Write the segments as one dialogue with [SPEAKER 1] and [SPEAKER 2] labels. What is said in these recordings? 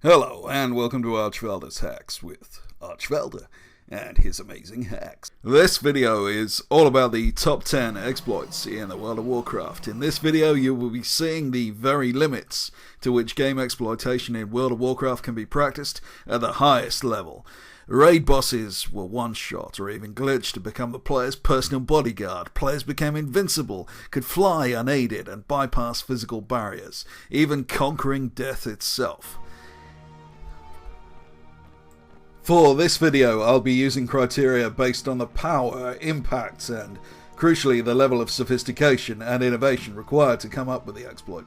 [SPEAKER 1] Hello, and welcome to Archvelder's Hacks with Archvelder and his amazing hacks. This video is all about the top 10 exploits in the world of Warcraft. In this video, you will be seeing the very limits to which game exploitation in World of Warcraft can be practiced at the highest level. Raid bosses were one-shot or even glitched to become the player's personal bodyguard. Players became invincible, could fly unaided and bypass physical barriers, even conquering death itself. For this video, I'll be using criteria based on the power, impact, and crucially the level of sophistication and innovation required to come up with the exploit.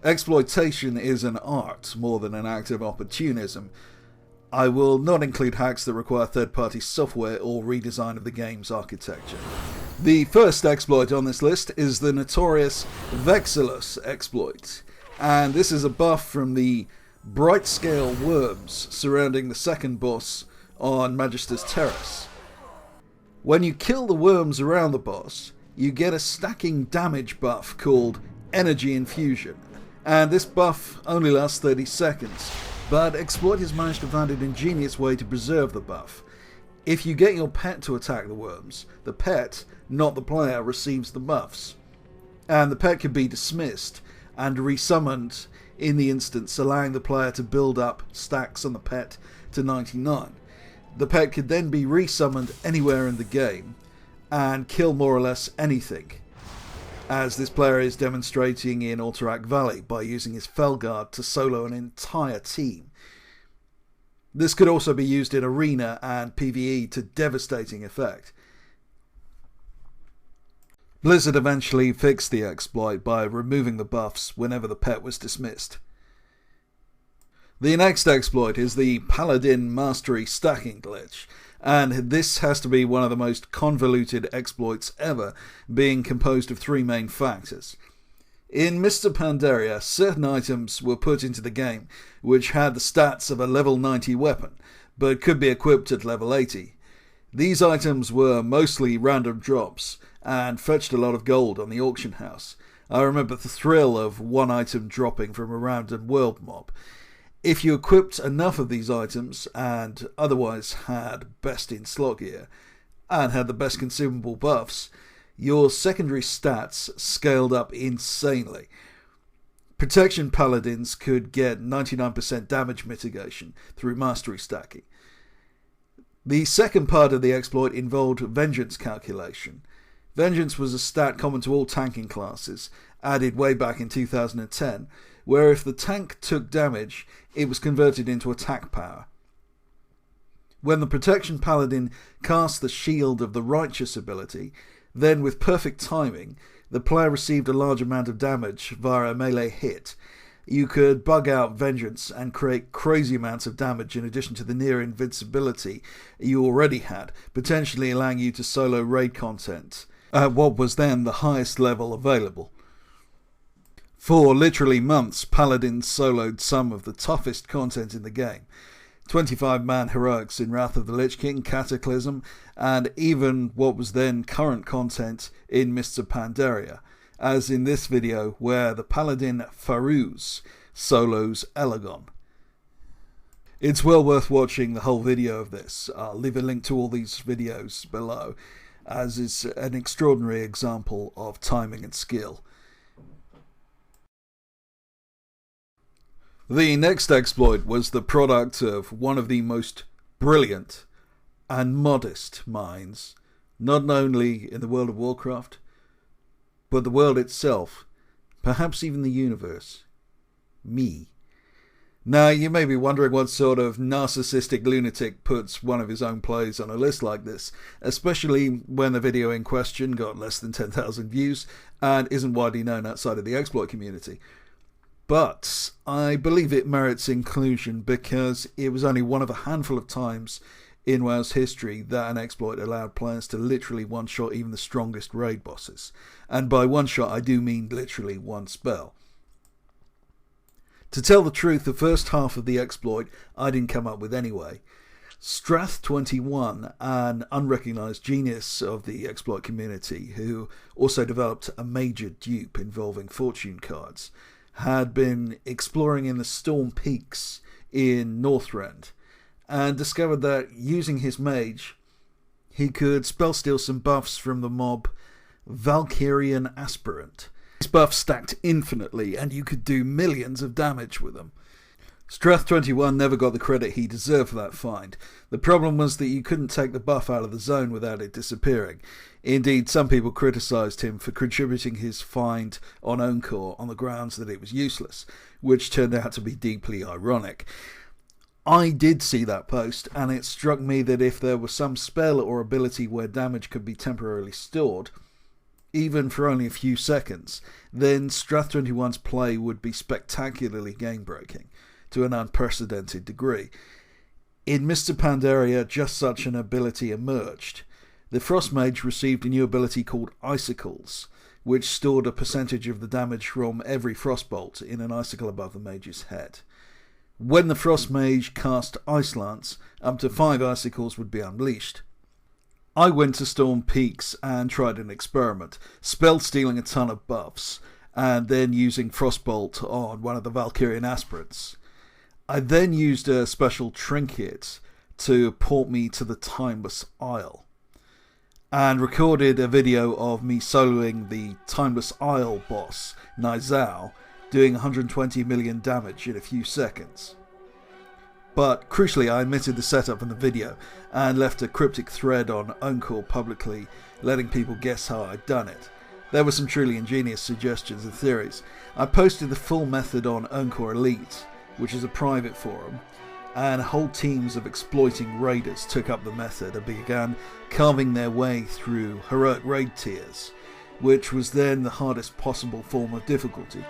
[SPEAKER 1] Exploitation is an art more than an act of opportunism. I will not include hacks that require third-party software or redesign of the game's architecture. The first exploit on this list is the notorious Vexxalus exploit, and this is a buff from the bright scale worms surrounding the second boss on Magister's Terrace. When you kill the worms around the boss, you get a stacking damage buff called Energy Infusion, and this buff only lasts 30 seconds, but exploiters managed to find an ingenious way to preserve the buff. If you get your pet to attack the worms, the pet, not the player, receives the buffs, and the pet can be dismissed and resummoned in the instance, allowing the player to build up stacks on the pet to 99. The pet could then be resummoned anywhere in the game and kill more or less anything, as this player is demonstrating in Alterac Valley by using his Felguard to solo an entire team. This could also be used in Arena and PvE to devastating effect. Blizzard eventually fixed the exploit by removing the buffs whenever the pet was dismissed. The next exploit is the Paladin Mastery Stacking Glitch, and this has to be one of the most convoluted exploits ever, being composed of three main factors. In Mr. Pandaria, certain items were put into the game which had the stats of a level 90 weapon, but could be equipped at level 80. These items were mostly random drops, and fetched a lot of gold on the auction house. I remember the thrill of one item dropping from a random world mob. If you equipped enough of these items, and otherwise had best in slot gear, and had the best consumable buffs, your secondary stats scaled up insanely. Protection paladins could get 99% damage mitigation through mastery stacking. The second part of the exploit involved vengeance calculation. Vengeance was a stat common to all tanking classes, added way back in 2010, where if the tank took damage, it was converted into attack power. When the Protection Paladin cast the Shield of the Righteous ability, then with perfect timing, the player received a large amount of damage via a melee hit. You could bug out Vengeance and create crazy amounts of damage in addition to the near invincibility you already had, potentially allowing you to solo raid content at what was then the highest level available. For literally months, Paladins soloed some of the toughest content in the game. 25-man heroics in Wrath of the Lich King, Cataclysm, and even what was then current content in Mists of Pandaria, as in this video where the Paladin Faruz solos Elagon. It's well worth watching the whole video of this. I'll leave a link to all these videos below, as is an extraordinary example of timing and skill. The next exploit was the product of one of the most brilliant and modest minds, not only in the world of Warcraft, but the world itself, perhaps even the universe. Me. Now, you may be wondering what sort of narcissistic lunatic puts one of his own plays on a list like this, especially when the video in question got less than 10,000 views and isn't widely known outside of the exploit community. But I believe it merits inclusion because it was only one of a handful of times in WoW's history that an exploit allowed players to literally one-shot even the strongest raid bosses. And by one-shot I do mean literally one spell. To tell the truth, the first half of the exploit I didn't come up with anyway. Strath21, an unrecognised genius of the exploit community who also developed a major dupe involving fortune cards, had been exploring in the Storm Peaks in Northrend, and discovered that using his mage, he could spellsteal some buffs from the mob Valkyrian Aspirant. These buffs stacked infinitely, and you could do millions of damage with them. Strath21 never got the credit he deserved for that find. The problem was that you couldn't take the buff out of the zone without it disappearing. Indeed, some people criticised him for contributing his find on Encore on the grounds that it was useless, which turned out to be deeply ironic. I did see that post, and it struck me that if there was some spell or ability where damage could be temporarily stored, even for only a few seconds, then Strath21's play would be spectacularly game-breaking, to an unprecedented degree. In Mr. Pandaria, just such an ability emerged. The Frost Mage received a new ability called Icicles, which stored a percentage of the damage from every Frostbolt in an icicle above the mage's head. When the Frost Mage cast Ice Lance, up to 5 icicles would be unleashed. I went to Storm Peaks and tried an experiment, spell-stealing a ton of buffs, and then using Frostbolt on one of the Valkyrian Aspirants. I then used a special trinket to port me to the Timeless Isle, and recorded a video of me soloing the Timeless Isle boss, Nizao, doing 120 million damage in a few seconds. But crucially, I omitted the setup in the video and left a cryptic thread on Encore publicly, letting people guess how I'd done it. There were some truly ingenious suggestions and theories. I posted the full method on Encore Elite, which is a private forum, and whole teams of exploiting raiders took up the method and began carving their way through heroic raid tiers, which was then the hardest possible form of difficulty.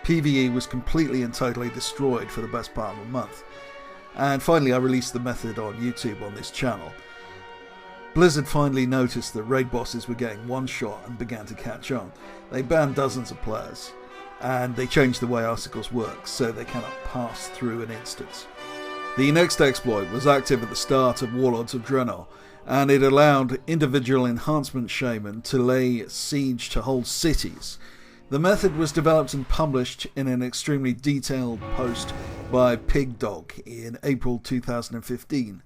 [SPEAKER 1] PvE was completely and totally destroyed for the best part of a month, and finally I released the method on YouTube on this channel. Blizzard finally noticed that raid bosses were getting one-shot and began to catch on. They banned dozens of players, and they changed the way Icicles work so they cannot pass through an instance. The next exploit was active at the start of Warlords of Draenor, and it allowed individual enhancement shaman to lay siege to whole cities. The method was developed and published in an extremely detailed post by Pigdog in April 2015.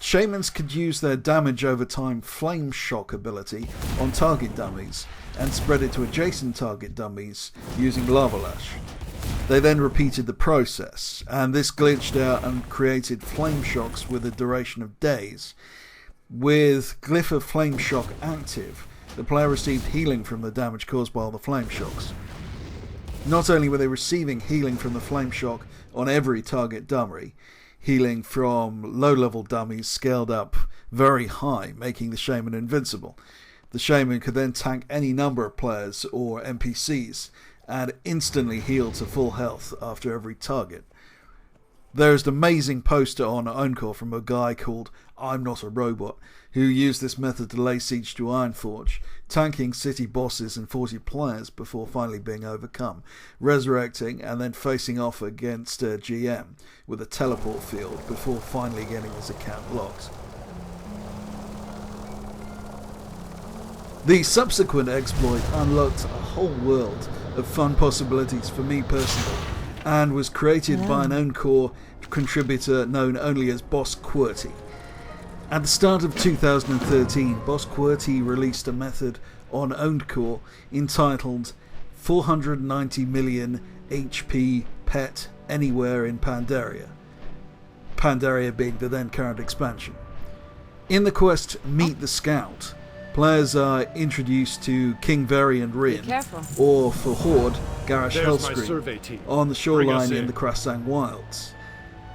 [SPEAKER 1] Shamans could use their damage over time flame shock ability on target dummies and spread it to adjacent target dummies using Lava Lash. They then repeated the process, and this glitched out and created flame shocks with a duration of days. With Glyph of Flame Shock active, the player received healing from the damage caused by all the flame shocks. Not only were they receiving healing from the flame shock on every target dummy, healing from low-level dummies scaled up very high, making the shaman invincible. The shaman could then tank any number of players or NPCs and instantly heal to full health after every target. There is an amazing poster on Encore from a guy called I'm Not a Robot, who used this method to lay siege to Ironforge, tanking city bosses and 40 players before finally being overcome, resurrecting and then facing off against a GM with a teleport field before finally getting his account locked. The subsequent exploit unlocked a whole world of fun possibilities for me personally, and was created by an Encore contributor known only as Boss QWERTY. At the start of 2013, Boss QWERTY released a method on Encore entitled 490 million HP Pet Anywhere in Pandaria, Pandaria being the then current expansion. In the quest Meet the Scout, players are introduced to King Varian Rin, or for Horde, Garrosh Hellscream, on the shoreline in the Krasang Wilds.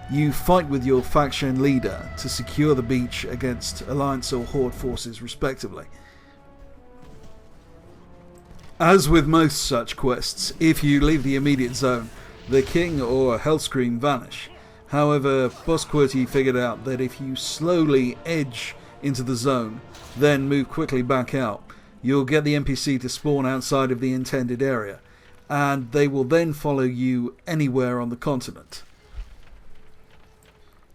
[SPEAKER 1] You fight with your faction leader to secure the beach against Alliance or Horde forces respectively. As with most such quests, if you leave the immediate zone, the King or Hellscream vanish. However, Boss QWERTY figured out that if you slowly edge into the zone, then move quickly back out, you'll get the NPC to spawn outside of the intended area, and they will then follow you anywhere on the continent.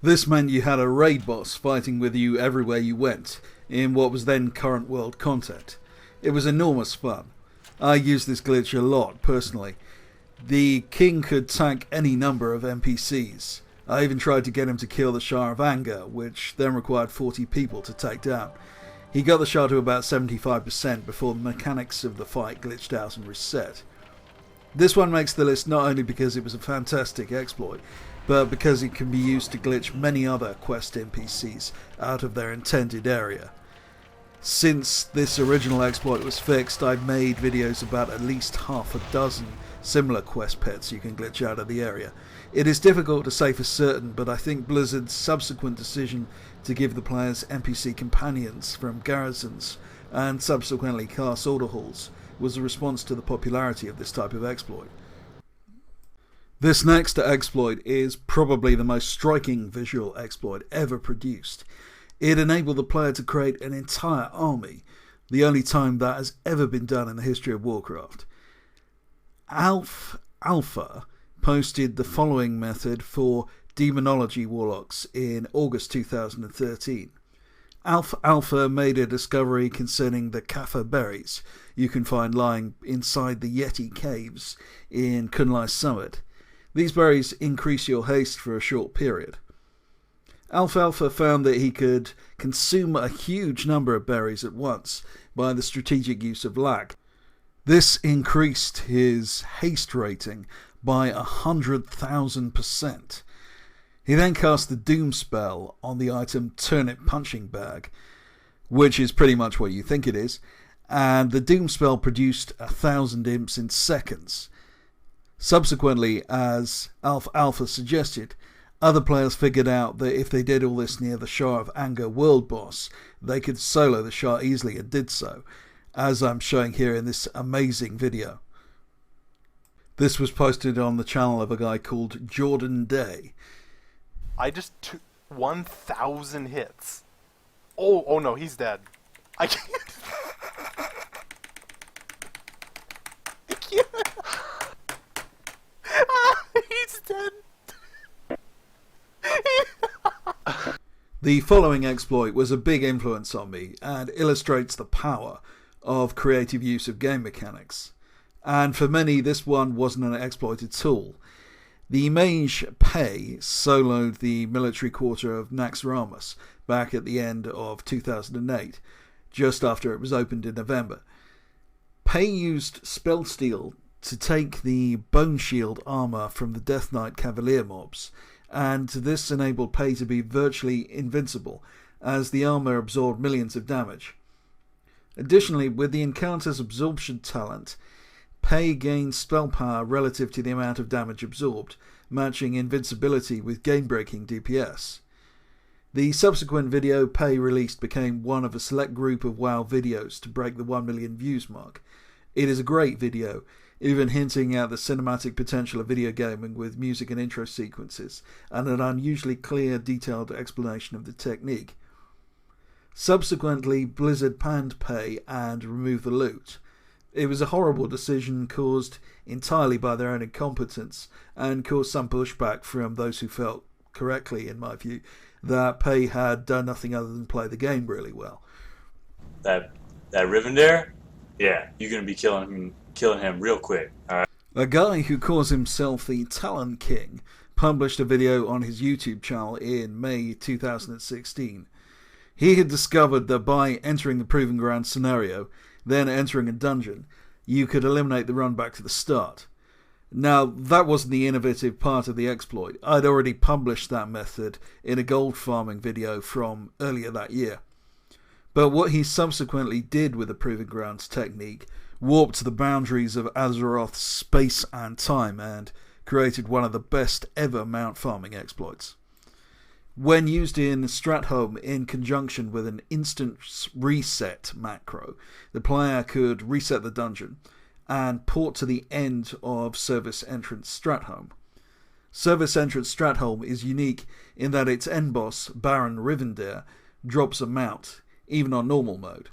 [SPEAKER 1] This meant you had a raid boss fighting with you everywhere you went, in what was then current world content. It was enormous fun. I used this glitch a lot personally. The king could tank any number of NPCs. I even tried to get him to kill the Shah of Anger, which then required 40 people to take down. He got the Shah to about 75% before the mechanics of the fight glitched out and reset. This one makes the list not only because it was a fantastic exploit, but because it can be used to glitch many other quest NPCs out of their intended area. Since this original exploit was fixed, I've made videos about at least half a dozen similar quest pets you can glitch out of the area. It is difficult to say for certain, but I think Blizzard's subsequent decision to give the players NPC companions from garrisons and subsequently cast order halls was a response to the popularity of this type of exploit. This next exploit is probably the most striking visual exploit ever produced. It enabled the player to create an entire army, the only time that has ever been done in the history of Warcraft. Alpha posted the following method for demonology warlocks in August 2013. Alpha made a discovery concerning the Kapha berries you can find lying inside the Yeti caves in Kunlai Summit. These berries increase your haste for a short period. Alpha found that he could consume a huge number of berries at once by the strategic use of lack. This increased his haste rating by 100,000%. He then cast the Doom spell on the item Turnip Punching Bag, which is pretty much what you think it is, and the Doom spell produced 1,000 imps in seconds. Subsequently, as Alpha suggested, other players figured out that if they did all this near the Shah of Anger world boss, they could solo the Shah easily and did so, as I'm showing here in this amazing video. This was posted on the channel of a guy called Jordan Day.
[SPEAKER 2] I just took 1,000 hits. Oh no, he's dead. I can't. I can't. He's dead.
[SPEAKER 1] The following exploit was a big influence on me and illustrates the power of creative use of game mechanics. And for many, this one wasn't an exploit at all. The mage Pei soloed the military quarter of Naxxramas back at the end of 2008, just after it was opened in November. Pei used Spellsteel to take the Bone Shield armor from the Death Knight Cavalier mobs, and this enabled Pei to be virtually invincible, as the armor absorbed millions of damage. Additionally, with the encounter's absorption talent, Pei gained spell power relative to the amount of damage absorbed, matching invincibility with game-breaking DPS. The subsequent video Pei released became one of a select group of WoW videos to break the 1 million views mark. It is a great video, even hinting at the cinematic potential of video gaming with music and intro sequences, and an unusually clear, detailed explanation of the technique. Subsequently, Blizzard panned Pei and removed the loot. It was a horrible decision caused entirely by their own incompetence, and caused some pushback from those who felt, correctly in my view, that Pei had done nothing other than play the game really well.
[SPEAKER 3] That Rivendare? Yeah, you're going to be killing him real quick, alright?
[SPEAKER 1] A guy who calls himself the Talon King published a video on his YouTube channel in May 2016. He had discovered that by entering the Proving Ground scenario, then entering a dungeon, you could eliminate the run back to the start. Now, that wasn't the innovative part of the exploit. I'd already published that method in a gold farming video from earlier that year. But what he subsequently did with the Proving Grounds technique warped the boundaries of Azeroth's space and time and created one of the best ever mount farming exploits. When used in Stratholme in conjunction with an instant reset macro, the player could reset the dungeon and port to the end of Service Entrance Stratholme. Service Entrance Stratholme is unique in that its end boss, Baron Rivendare, drops a mount, even on normal mode.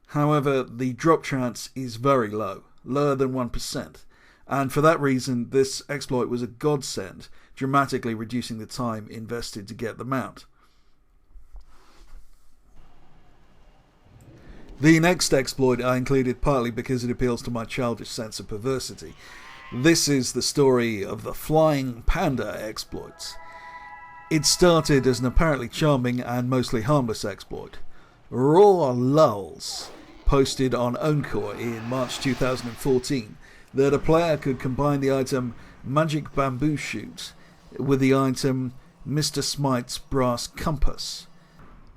[SPEAKER 1] However, the drop chance is very low, lower than 1%, and for that reason this exploit was a godsend, dramatically reducing the time invested to get the mount. The next exploit I included partly because it appeals to my childish sense of perversity. This is the story of the Flying Panda exploits. It started as an apparently charming and mostly harmless exploit. Raw lulz posted on Encore in March 2014 that a player could combine the item Magic Bamboo Shoot with the item Mr. Smite's Brass Compass.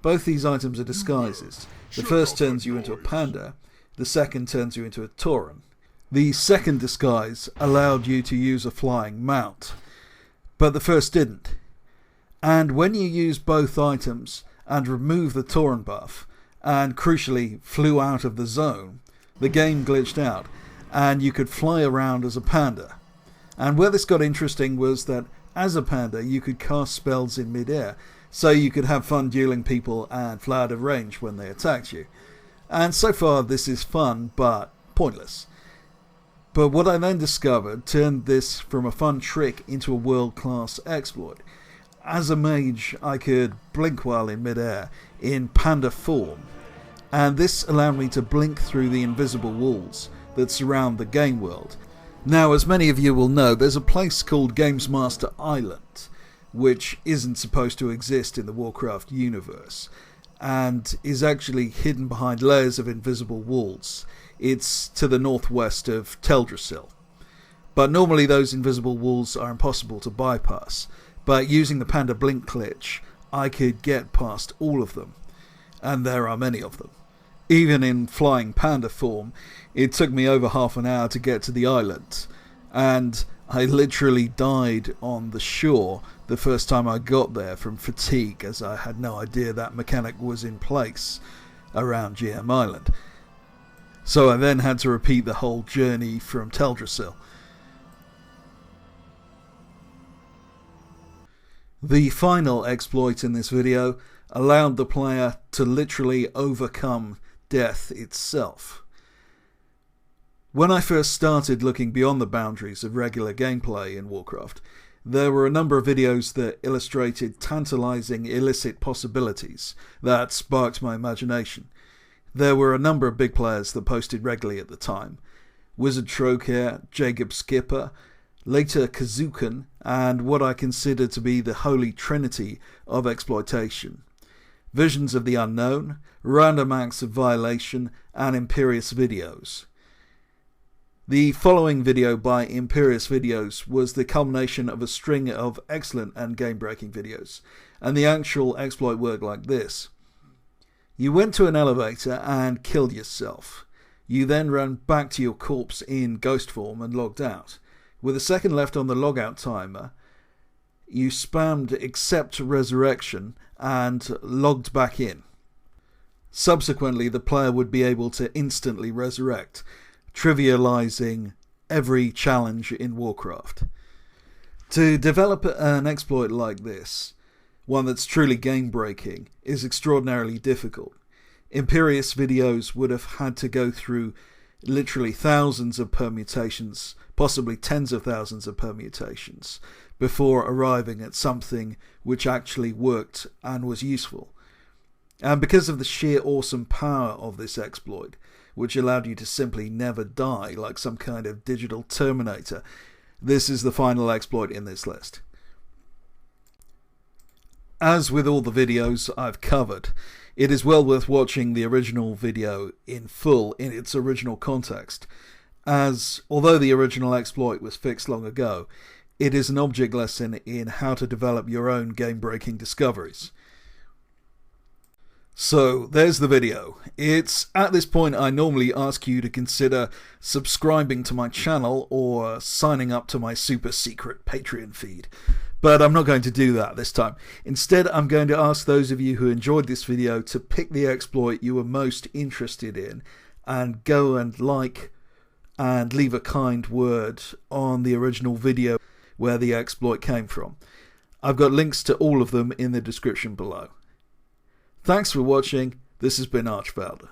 [SPEAKER 1] Both these items are disguises. The first turns you into a panda, the second turns you into a tauren. The second disguise allowed you to use a flying mount, but the first didn't. And when you use both items and remove the tauren buff, and crucially flew out of the zone, the game glitched out and you could fly around as a panda. And where this got interesting was that as a panda you could cast spells in mid-air, so you could have fun dueling people and fly out of range when they attacked you. And so far this is fun but pointless. But what I then discovered turned this from a fun trick into a world-class exploit. As a mage I could blink while in mid-air in panda form, and this allowed me to blink through the invisible walls that surround the game world. Now, as many of you will know, there's a place called Games Master Island, which isn't supposed to exist in the Warcraft universe, and is actually hidden behind layers of invisible walls. It's to the northwest of Teldrassil. But normally those invisible walls are impossible to bypass, but using the Panda Blink glitch, I could get past all of them, and there are many of them. Even in flying panda form, it took me over half an hour to get to the island, and I literally died on the shore the first time I got there from fatigue, as I had no idea that mechanic was in place around GM Island. So I then had to repeat the whole journey from Teldrassil. The final exploit in this video allowed the player to literally overcome death itself. When I first started looking beyond the boundaries of regular gameplay in Warcraft, there were a number of videos that illustrated tantalizing illicit possibilities that sparked my imagination. There were a number of big players that posted regularly at the time: Wizard Trocare, Jacob Skipper, later Kazuken, and what I consider to be the holy trinity of exploitation: Visions of the Unknown, Random Acts of Violation, and Imperious Videos. The following video by Imperious Videos was the culmination of a string of excellent and game-breaking videos, and the actual exploit worked like this. You went to an elevator and killed yourself. You then ran back to your corpse in ghost form and logged out. With a second left on the logout timer, you spammed Accept Resurrection and logged back in. Subsequently, the player would be able to instantly resurrect, trivializing every challenge in Warcraft. To develop an exploit like this, one that's truly game-breaking, is extraordinarily difficult. Imperious Videos would have had to go through literally thousands of permutations, possibly tens of thousands of permutations, before arriving at something which actually worked and was useful. And because of the sheer awesome power of this exploit, which allowed you to simply never die like some kind of digital Terminator, this is the final exploit in this list. As with all the videos I've covered, it is well worth watching the original video in full in its original context, as although the original exploit was fixed long ago, it is an object lesson in how to develop your own game-breaking discoveries. So there's the video. It's at this point I normally ask you to consider subscribing to my channel or signing up to my super secret Patreon feed. But I'm not going to do that this time. Instead, I'm going to ask those of you who enjoyed this video to pick the exploit you were most interested in and go and like and leave a kind word on the original video where the exploit came from. I've got links to all of them in the description below. Thanks for watching. This has been Archvalder.